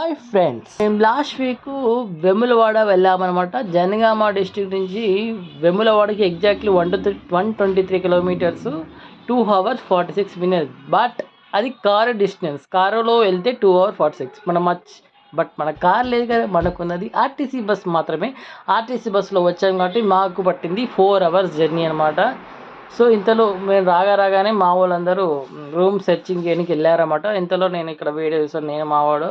Hi friends, మేము last week Vemulawada వెళ్ళామన్నమాట. Jangaon district నుంచి వెములవాడకి exactly 123 kilometres, 2 hours 46 minutes. But అది కారు డిస్టెన్స్. కారులో వెళ్తే 2 hours 46 బట్ మన కార్ లేదు కదా, మనకున్నది ఆర్టీసీ బస్ మాత్రమే. ఆర్టీసీ బస్సులో వచ్చాం కాబట్టి మాకు పట్టింది 4 hours జర్నీ అనమాట. సో ఇంతలో మేము రాగానే మా వాళ్ళందరూ రూమ్ సెర్చింగ్ చేయడానికి వెళ్ళారన్నమాట. ఇంతలో నేను ఇక్కడ వీడియో చూసాను, నేను మావాడు.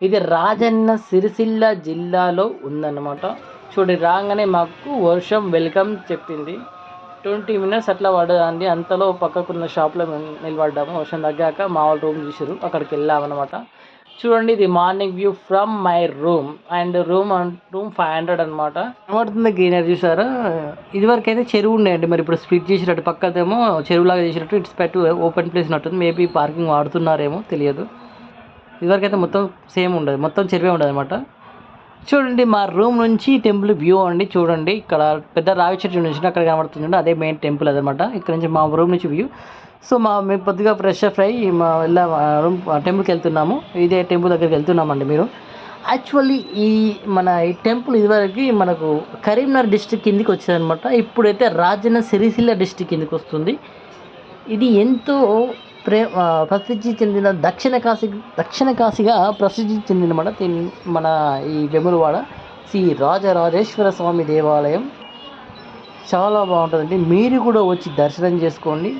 ఇది రాజన్న సిరిసిల్ల జిల్లాలో ఉందన్నమాట. చూడండి, రాగానే మాకు వర్షం వెల్కమ్ చెప్పింది. 20 minutes అట్లా పడదండి. అంతలో పక్కకున్న షాప్లో మేము నిలబడ్డాము. వర్షం తగ్గాక మా వాళ్ళు రూమ్ చూసారు, అక్కడికి వెళ్ళామన్నమాట. చూడండి, ఇది morning view from my room. And room 500 అనమాట. కనబడుతుంది గ్రీనరీ చూసారా. ఇదివరకు అయితే చెరువు ఉన్నాయండి, మరి ఇప్పుడు స్ప్లిట్ చేసినట్టు పక్కదేమో చెరువులాగా చేసినట్టు ఇట్స్ పెట్టి ఓపెన్ ప్లేస్ ఉన్నట్టుంది. మేబీ పార్కింగ్ వాడుతున్నారేమో తెలియదు. ఇదివరకు అయితే మొత్తం సేమ్ ఉండదు, మొత్తం చెరువే ఉండదు అనమాట. చూడండి, మా రూమ్ నుంచి టెంపుల్ వ్యూ అండి. చూడండి, ఇక్కడ పెద్ద రావి చెట్టు నుంచి అక్కడ కనబడుతుంది, అదే మెయిన్ టెంపుల్ అదనమాట. ఇక్కడ నుంచి మా రూమ్ నుంచి వ్యూ. సో మేము కొద్దిగా ఫ్రెష్ అప్ అయ్యి రూమ్ టెంపుల్కి వెళ్తున్నాము. ఇదే టెంపుల్ దగ్గరికి వెళ్తున్నామండి. మీరు యాక్చువల్లీ మన ఈ టెంపుల్ ఇదివరకు మనకు కరీంనగర్ డిస్ట్రిక్ట్ కిందికి వచ్చేదనమాట. ఇప్పుడైతే రాజన్న సిరిసిల్ల డిస్ట్రిక్ట్ కిందికి వస్తుంది. ఇది ఎంతో ప్రసిద్ధి చెందిన దక్షిణ కాశీగా ప్రసిద్ధి చెందినమాట. మన ఈ వెములవాడ శ్రీ రాజరాజేశ్వర స్వామి దేవాలయం చాలా బాగుంటుందండి. మీరు కూడా వచ్చి దర్శనం చేసుకోండి.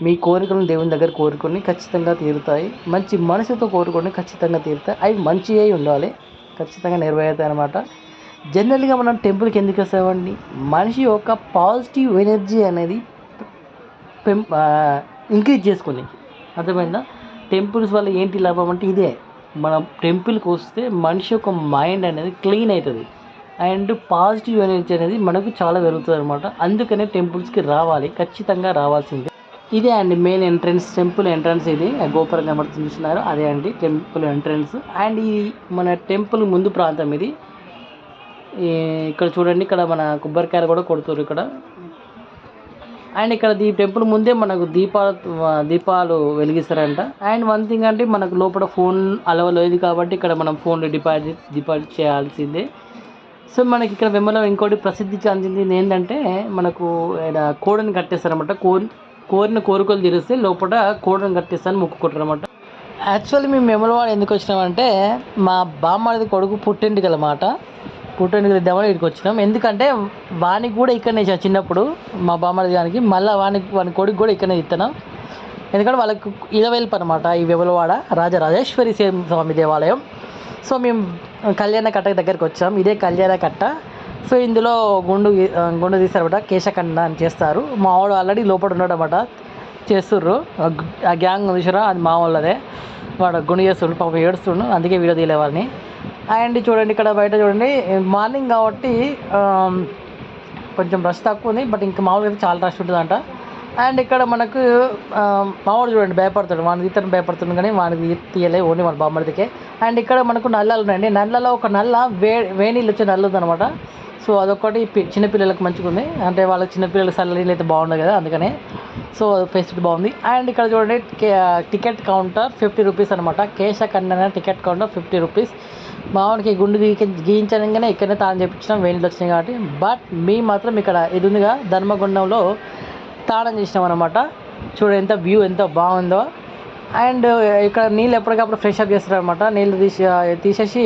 మీ కోరికలను దేవుని దగ్గర కోరుకొని ఖచ్చితంగా తీరుతాయి. మంచి మనసుతో కోరుకొని ఖచ్చితంగా తీరుతాయి. అవి మంచి అయి ఉండాలి, ఖచ్చితంగా నెరవేరుతాయి అనమాట. జనరల్గా మనం టెంపుల్కి ఎందుకు వస్తామండి? మనిషి యొక్క పాజిటివ్ ఎనర్జీ అనేది ఇంక్రీజ్ చేసుకుని, అర్థమైందా? టెంపుల్స్ వల్ల ఏంటి లాభం అంటే ఇదే. మనం టెంపుల్కి వస్తే మనిషి యొక్క మైండ్ అనేది క్లీన్ అవుతుంది అండ్ పాజిటివ్ ఎనర్జీ అనేది మనకు చాలా పెరుగుతుంది అనమాట. అందుకనే టెంపుల్స్కి రావాలి, ఖచ్చితంగా రావాల్సిందే. ఇదే అండి మెయిన్ ఎంట్రన్స్, టెంపుల్ ఎంట్రన్స్. ఇది గోపురం కనబడుతుంది చూస్తున్నారు, అదే అండి టెంపుల్ ఎంట్రన్స్. అండ్ ఈ మన టెంపుల్ ముందు ప్రాంతం ఇది. ఇక్కడ చూడండి, ఇక్కడ మన కొబ్బరికాయలు కూడా కొడుతారు ఇక్కడ. అండ్ ఇక్కడ టెంపుల్ ముందే మనకు దీపాలు వెలిగిస్తారంట. అండ్ వన్ థింగ్ అంటే మనకు లోపల ఫోన్ అలవ లేదు కాబట్టి ఇక్కడ మనం ఫోన్లో డిపాజిట్ చేయాల్సిందే. సో మనకి ఇక్కడ వెమ్మలో ఇంకోటి ప్రసిద్ధి చెందింది ఏంటంటే మనకు కోడని కట్టేస్తారనమాట. కోరిన కోరికలు తీరిస్తే లోపల కోడని కట్టేస్తారని మొక్కుకుంటారు అనమాట. యాక్చువల్లీ మేము వెమ్మలవాడ ఎందుకు వచ్చినామంటే మా బామ్మది కొడుకు పుట్టింటికలమాట. పుట్టింటికి ఇద్దామని ఇక్కడికి వచ్చినాం. ఎందుకంటే వానికి కూడా ఇక్కడనే చిన్నప్పుడు మా బామ్మది గానికి, మళ్ళీ వాని కొడుకు కూడా ఇక్కడనే ఇస్తున్నాం. ఎందుకంటే వాళ్ళకి ఇలవెల్పు అనమాట ఈ వెములవాడ రాజరాజేశ్వరి స్వామి దేవాలయం. సో మేము కళ్యాణ కట్ట దగ్గరికి వచ్చాం. ఇదే కళ్యాణ కట్ట. సో ఇందులో గుండు తీస్తారన్నమాట, కేశఖండ అని చేస్తారు. మా వాడు ఆల్రెడీ లోపల ఉన్నాడు అనమాట, చేస్తుర్రు. ఆ గ్యాంగ్ చూసారా, అది మా వాళ్ళదే. వాడు గుండు చేస్తుండు, పాపం ఏడుస్తుండు, అందుకే వీడియో తీయలే వాళ్ళని. అండ్ చూడండి, ఇక్కడ బయట చూడండి, మార్నింగ్ కాబట్టి కొంచెం రష్ తక్కువ ఉంది, బట్ ఇంకా మామూలుగా చాలా రష్ ఉంటుందంట. అండ్ ఇక్కడ మనకు మామూలు చూడండి భయపడుతాడు, వాడిని ఇతను భయపడుతుంది కానీ వాడికి తీయలే, ఓన్లీ మన బామ్మడిదికే. అండ్ ఇక్కడ మనకు నల్లాలు ఉన్నాయండి. నల్లలో ఒక నల్ల వేణీళ్ళు వచ్చే నల్లు ఉందనమాట. సో అదొకటి చిన్నపిల్లలకు మంచిగా ఉంది, అంటే వాళ్ళకి చిన్నపిల్లలకు చల్లనీళ్ళు అయితే బాగుండదు కదా, అందుకనే. సో ఫెసిలిటీ బాగుంది. అండ్ ఇక్కడ చూడండి, టికెట్ కౌంటర్ 50 రూపీస్ అనమాట. కేశఖండన టికెట్ కౌంటర్ 50 రూపీస్. మావాడికి గుండు గీయించడంగానే ఇక్కడనే తాను చేయించినాం, వేణీళ్ళు వచ్చినాయి కాబట్టి. బట్ మేము మాత్రం ఇక్కడ ఇది ఉందిగా ధర్మగుండంలో తాళం చేసినాం అనమాట. చూడండి ఎంత వ్యూ ఎంత బాగుందో. అండ్ ఇక్కడ నీళ్ళు ఎప్పటికప్పుడు ఫ్రెష్ అప్ చేస్తారు అనమాట. నీళ్ళు తీసేసి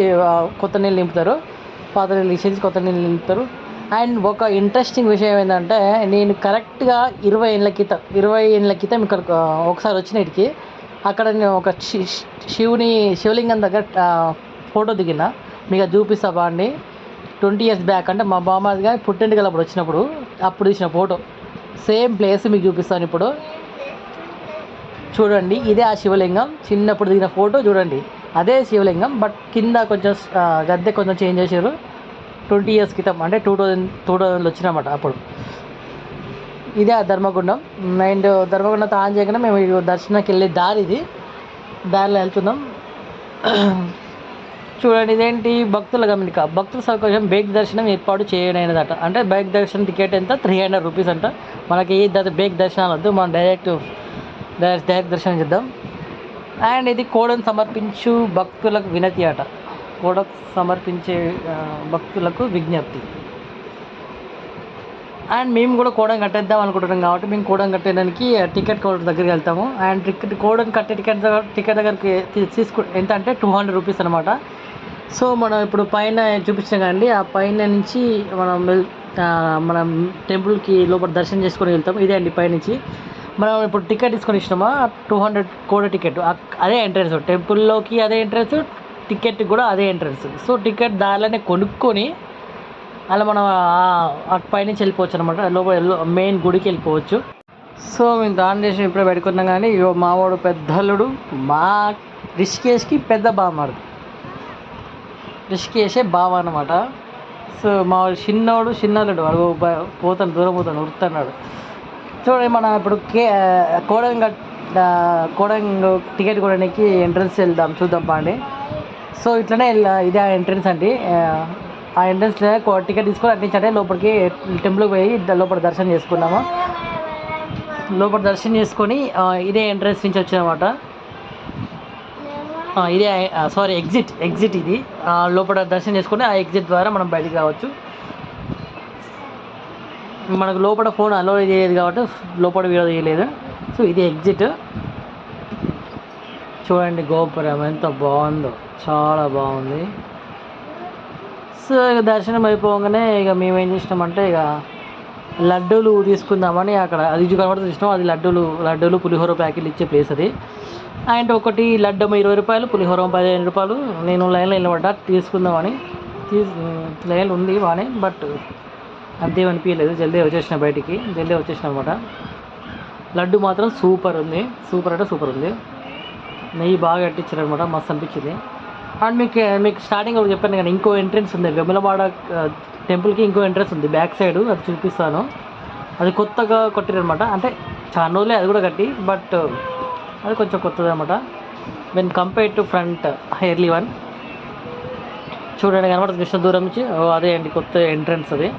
కొత్త నీళ్ళు నింపుతారు, పాత నీళ్ళు తీసేసి కొత్త నీళ్ళు నింపుతారు. అండ్ ఒక ఇంట్రెస్టింగ్ విషయం ఏంటంటే, నేను కరెక్ట్గా 20 ఏళ్ళ క్రితం ఇక్కడ ఒకసారి వచ్చిన ఇటుకి. అక్కడ నేను ఒక శివలింగం దగ్గర ఫోటో దిగిన, మీకు చూపిస్తా బాండి. 20 years బ్యాక్, అంటే మా బామ్మది కానీ పుట్టింటికలు అప్పుడు వచ్చినప్పుడు అప్పుడు తీసిన ఫోటో. సేమ్ ప్లేస్ మీకు చూపిస్తాను ఇప్పుడు. చూడండి, ఇదే ఆ శివలింగం. చిన్నప్పుడు దిగిన ఫోటో చూడండి, అదే శివలింగం. బట్ కింద కొంచెం గద్దె కొంచెం చేంజ్ చేశారు. 20 years క్రితం, అంటే 2000 వచ్చినమాట అప్పుడు. ఇదే ఆ ధర్మగుండం. అండ్ ధర్మగుండం తాను చేయకుండా మేము దర్శనానికి వెళ్ళే దారిలో వెళ్తున్నాం. చూడండి, ఇదేంటి భక్తుల గమనిక. భక్తుల సౌకర్యం బైక్ దర్శనం ఏర్పాటు చేయనదట. అంటే బైక్ దర్శనం టికెట్ ఎంత 300 రూపీస్ అంట. మనకి బైక్ దర్శనాలు వద్దు, మనం డైరెక్ట్ దర్శనం చేద్దాం. అండ్ ఇది కోడను సమర్పించు భక్తులకు వినతి అట. కోడ సమర్పించే భక్తులకు విజ్ఞప్తి. అండ్ మేము కూడా కోడని కట్టేద్దాం అనుకుంటున్నాం కాబట్టి మేము కోడని కట్టేయడానికి టికెట్ కౌంటర్ దగ్గరికి వెళ్తాము. అండ్ కోడని కట్టే టికెట్ దగ్గరికి ఎంత అంటే 200 రూపీస్ అనమాట. సో మనం ఇప్పుడు పైన చూపించాం కదండి, ఆ పైన నుంచి మనం టెంపుల్కి లోపల దర్శనం చేసుకొని వెళ్తాము. ఇదే అండి పైనుంచి మనం ఇప్పుడు టికెట్ తీసుకొని ఇచ్చినామా 200 కోడ టికెట్, అదే ఎంట్రన్స్ టెంపుల్లోకి, అదే ఎంట్రన్స్ టికెట్ కూడా అదే ఎంట్రన్స్. సో టికెట్ దానిలోనే కొనుక్కొని అలా మనం పైనుంచి వెళ్ళిపోవచ్చు అనమాట. లోపల మెయిన్ గుడికి వెళ్ళిపోవచ్చు. సో మేము దాని చేసి ఇప్పుడే పెట్టుకున్నాం. కానీ మావాడు పెద్దల్లుడు మా రిషికేష్కి పెద్ద బామ్మాడు, రిషికేషే బావ అనమాట. సో మా చిన్నల్లుడు వాడు పోతాను, దూరం పోతాను, ఉరుతున్నాడు. చూడండి మనం ఇప్పుడు కోడంగ్ టికెట్ కొనడానికి ఎంట్రన్స్ వెళ్దాం, చూద్దాం పాండి. సో ఇట్లనే ఇదే ఎంట్రన్స్ అండి. ఆ ఎంట్రన్స్లో టికెట్ తీసుకొని అట్టించంటే లోపలికి టెంపుల్కి పోయి లోపల దర్శనం చేసుకున్నాము. లోపల దర్శనం చేసుకొని ఇదే ఎంట్రన్స్ నుంచి వచ్చామన్నమాట. ఇదే ఎగ్జిట్ ఇది. లోపల దర్శనం చేసుకొని ఆ ఎగ్జిట్ ద్వారా మనం బయటికి రావచ్చు. మనకు లోపల ఫోన్ అలో చేయలేదు కాబట్టి లోపల వీడియో తీయలేదు. సో ఇది ఎగ్జిట్. చూడండి గోపురం ఎంత బాగుందో, చాలా బాగుంది. సో ఇక దర్శనం అయిపోగానే ఇక మేము ఏం చేసినామంటే ఇక లడ్డూలు తీసుకుందామని అక్కడ అది కనబడుతూ చూసినాం. అది లడ్డూలు పులిహోర ప్యాకెట్లు ఇచ్చే ప్లేస్ అది. అండ్ ఒకటి లడ్డు 20 రూపాయలు, పులిహోర 15 రూపాయలు. నేను లైన్లో నిలబడ్డా తీసుకుందామని. లైన్ ఉంది బాగానే, బట్ అంతేం అనిపించలేదు. జల్దీ వచ్చేసిన అనమాట. లడ్డు మాత్రం సూపర్ ఉంది, సూపర్ అంటే సూపర్ ఉంది. నెయ్యి బాగా కట్టించారు అనమాట, మస్తు అనిపించింది. అండ్ మీకు స్టార్టింగ్ ఒకటి చెప్పాను కానీ ఇంకో ఎంట్రెన్స్ ఉంది వేములవాడ టెంపుల్కి. ఇంకో ఎంట్రెన్స్ ఉంది బ్యాక్ సైడ్, అది చూపిస్తాను. అది కొత్తగా కొట్టారనమాట, అంటే చాలా రోజులే అది కూడా కట్టి, బట్ అది కొంచెం కొత్తది అనమాట when compare to front early one. చూడండి కనబడుతుంది కృష్ణ దూరం నుంచి, అదే అండి కొత్త ఎంట్రన్స్ అది.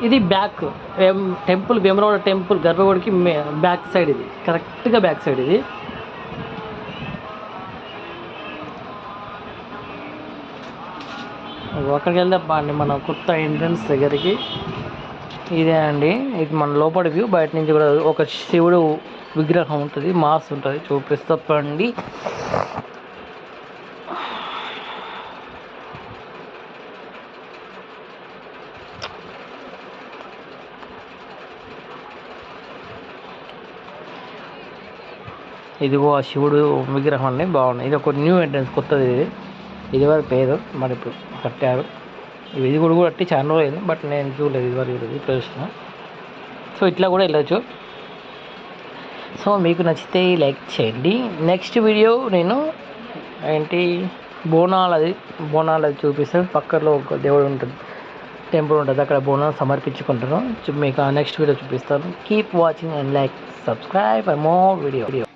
ఇది బ్యాక్ టెంపుల్, వేములవాడ టెంపుల్ గర్భగుడికి బ్యాక్ సైడ్, ఇది కరెక్ట్గా బ్యాక్ సైడ్ ఇది. అక్కడికి వెళ్దాం అండి మన కొత్త ఎంట్రన్స్ దగ్గరికి. ఇదే అండి, ఇది మన లోపల వ్యూ. బయట నుంచి కూడా ఒక శివుడు విగ్రహం ఉంటుంది, మాస్ ఉంటుంది, చూపిస్తాండి. ఇదిగో ఆ శివుడు విగ్రహం అండి, బాగుంది. ఇది ఒక న్యూ ఎంట్రన్స్, కొత్తది ఇది వరకు పేరు, మరి ఇప్పుడు కట్టారు. ఇది కూడా కట్టి చాలా రోజులు అయింది, బట్ నేను చూడలేదు ఇదివరకు, ఇప్పుడు చూసిన. సో ఇట్లా కూడా వెళ్ళచ్చు. సో మీకు నచ్చితే లైక్ చేయండి. నెక్స్ట్ వీడియో నేను బోనాలది చూపిస్తాను. పక్కలో ఒక దేవుడు ఉంటుంది, టెంపుల్ ఉంటుంది, అక్కడ బోనాలు సమర్పించుకుంటాను. మీకు నెక్స్ట్ వీడియో చూపిస్తాను. Keep watching and like, subscribe for more video.